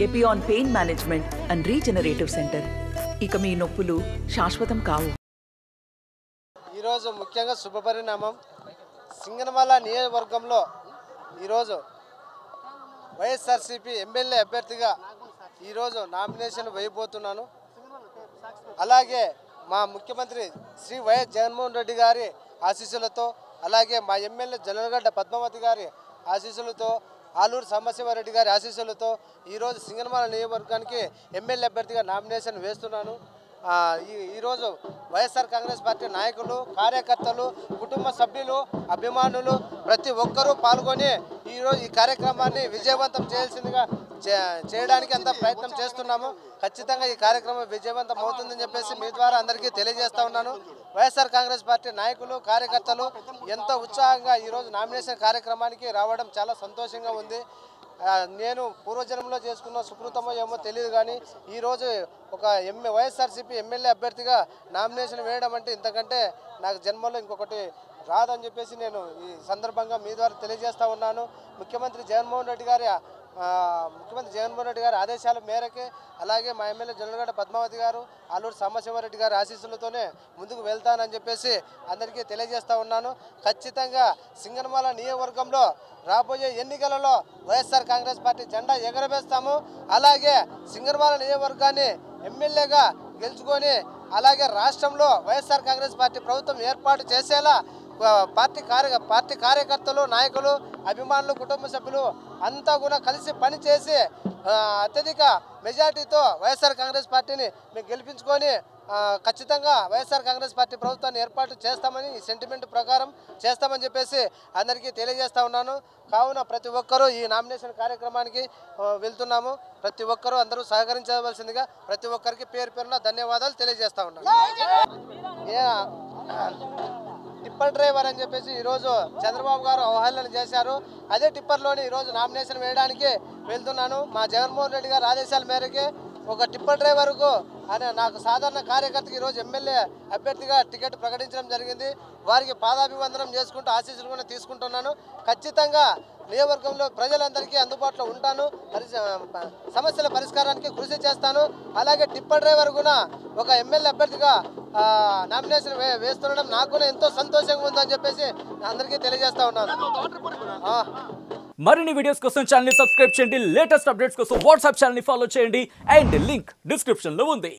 Epione pain management and regenerative centre. ఇక మీ నొప్పులు శాశ్వతం కావు. ఈరోజు ముఖ్యంగా శుభపరిణామం. సింగనమల నియోజకవర్గంలో ఈరోజు వైఎస్ఆర్సీపీ ఎమ్మెల్యే అభ్యర్థిగా ఈరోజు నామినేషన్ వేయబోతున్నాను. అలాగే మా ముఖ్యమంత్రి శ్రీ వైఎస్ జగన్మోహన్ రెడ్డి గారి ఆశీస్సులతో, అలాగే మా ఎమ్మెల్యే జలగడ్డ పద్మావతి గారి ఆశీస్సులతో, ఆలూరు సాంబశివరెడ్డి గారి ఆశీస్సులతో ఈరోజు సింగనమల నియోజకవర్గానికి ఎమ్మెల్యే అభ్యర్థిగా నామినేషన్ వేస్తున్నాను. ఈరోజు వైఎస్ఆర్ కాంగ్రెస్ పార్టీ నాయకులు, కార్యకర్తలు, కుటుంబ సభ్యులు, అభిమానులు ప్రతి ఒక్కరూ పాల్గొని ఈరోజు ఈ కార్యక్రమాన్ని విజయవంతం చేయడానికి అంతా ప్రయత్నం చేస్తున్నాము. ఖచ్చితంగా ఈ కార్యక్రమం విజయవంతం అవుతుందని చెప్పేసి మీ ద్వారా అందరికీ తెలియజేస్తా ఉన్నాను. వైఎస్ఆర్ కాంగ్రెస్ పార్టీ నాయకులు, కార్యకర్తలు ఎంతో ఉత్సాహంగా ఈరోజు నామినేషన్ కార్యక్రమానికి రావడం చాలా సంతోషంగా ఉంది. నేను పూర్వజన్మలో చేసుకున్న సుకృతమో ఏమో తెలియదు, కానీ ఈరోజు ఒక వైఎస్ఆర్సీపీ ఎమ్మెల్యే అభ్యర్థిగా నామినేషన్ వేయడం అంటే ఇంతకంటే నాకు జన్మలో ఇంకొకటి రాదని చెప్పేసి నేను ఈ సందర్భంగా మీ ద్వారా తెలియజేస్తూ ఉన్నాను. ముఖ్యమంత్రి జగన్మోహన్ రెడ్డి గారి ఆదేశాల మేరకే, అలాగే మా ఎమ్మెల్యే జలగడ్డ పద్మావతి గారు, ఆలూరు సాంబశివరెడ్డి గారి ఆశీస్సులతోనే ముందుకు వెళ్తానని చెప్పేసి అందరికీ తెలియజేస్తూ ఉన్నాను. ఖచ్చితంగా సింగనమల నియోజకవర్గంలో రాబోయే ఎన్నికలలో వైఎస్ఆర్ కాంగ్రెస్ పార్టీ జెండా ఎగరవేస్తాము. అలాగే సింగనమల నియోజకవర్గాన్ని ఎమ్మెల్యేగా గెలుచుకొని, అలాగే రాష్ట్రంలో వైఎస్ఆర్ కాంగ్రెస్ పార్టీ ప్రభుత్వం ఏర్పాటు చేసేలా పార్టీ కార్యకర్తలు, నాయకులు, అభిమానులు, కుటుంబ సభ్యులు అంతా కూడా కలిసి పనిచేసి అత్యధిక మెజార్టీతో వైఎస్ఆర్ కాంగ్రెస్ పార్టీని మేము గెలిపించుకొని ఖచ్చితంగా వైఎస్ఆర్ కాంగ్రెస్ పార్టీ ప్రభుత్వాన్ని ఏర్పాటు చేస్తామని, ఈ సెంటిమెంట్ ప్రకారం చేస్తామని చెప్పేసి అందరికీ తెలియజేస్తూ ఉన్నాను. కావున ప్రతి ఒక్కరూ ఈ నామినేషన్ కార్యక్రమానికి వెళ్తున్నాము. ప్రతి ఒక్కరూ అందరూ సహకరించవలసిందిగా ప్రతి ఒక్కరికి పేరు పేరున ధన్యవాదాలు తెలియజేస్తూ ఉన్నాను. టిప్పర్ డ్రైవర్ అని చెప్పేసి ఈరోజు చంద్రబాబు గారు అవహేళన చేశారు. అదే టిప్పర్లోని ఈరోజు నామినేషన్ వేయడానికి వెళ్తున్నాను. మా జగన్మోహన్ రెడ్డి గారి ఆదేశాల మేరకే ఒక టిప్పర్ డ్రైవర్కు అనే నాకు సాధారణ కార్యకర్తకి ఈరోజు ఎమ్మెల్యే అభ్యర్థిగా టికెట్ ప్రకటించడం జరిగింది. వారికి పాదాభివందనం చేసుకుంటూ ఆశీస్సులు కూడా తీసుకుంటున్నాను. ఖచ్చితంగా నియోజకవర్గంలో ప్రజలందరికీ అందుబాటులో ఉంటాను. సమస్యల పరిష్కారానికి కృషి చేస్తాను. అలాగే టిప్పర్ డ్రైవర్ కూడా ఒక ఎమ్మెల్యే అభ్యర్థిగా నామినేషన్ వేస్తుండడం నాకు కూడా ఎంతో సంతోషంగా ఉందని చెప్పేసి అందరికీ తెలియజేస్తా ఉన్నాను. మరిన్ని వీడియోస్ కోసం ఛానల్ ని సబ్స్క్రైబ్ చేయండి. లేటెస్ట్ అప్డేట్స్ కోసం వాట్సాప్ ఛానల్ ని ఫాలో చేయండి. అండ్ లింక్ డిస్క్రిప్షన్ లో ఉంది.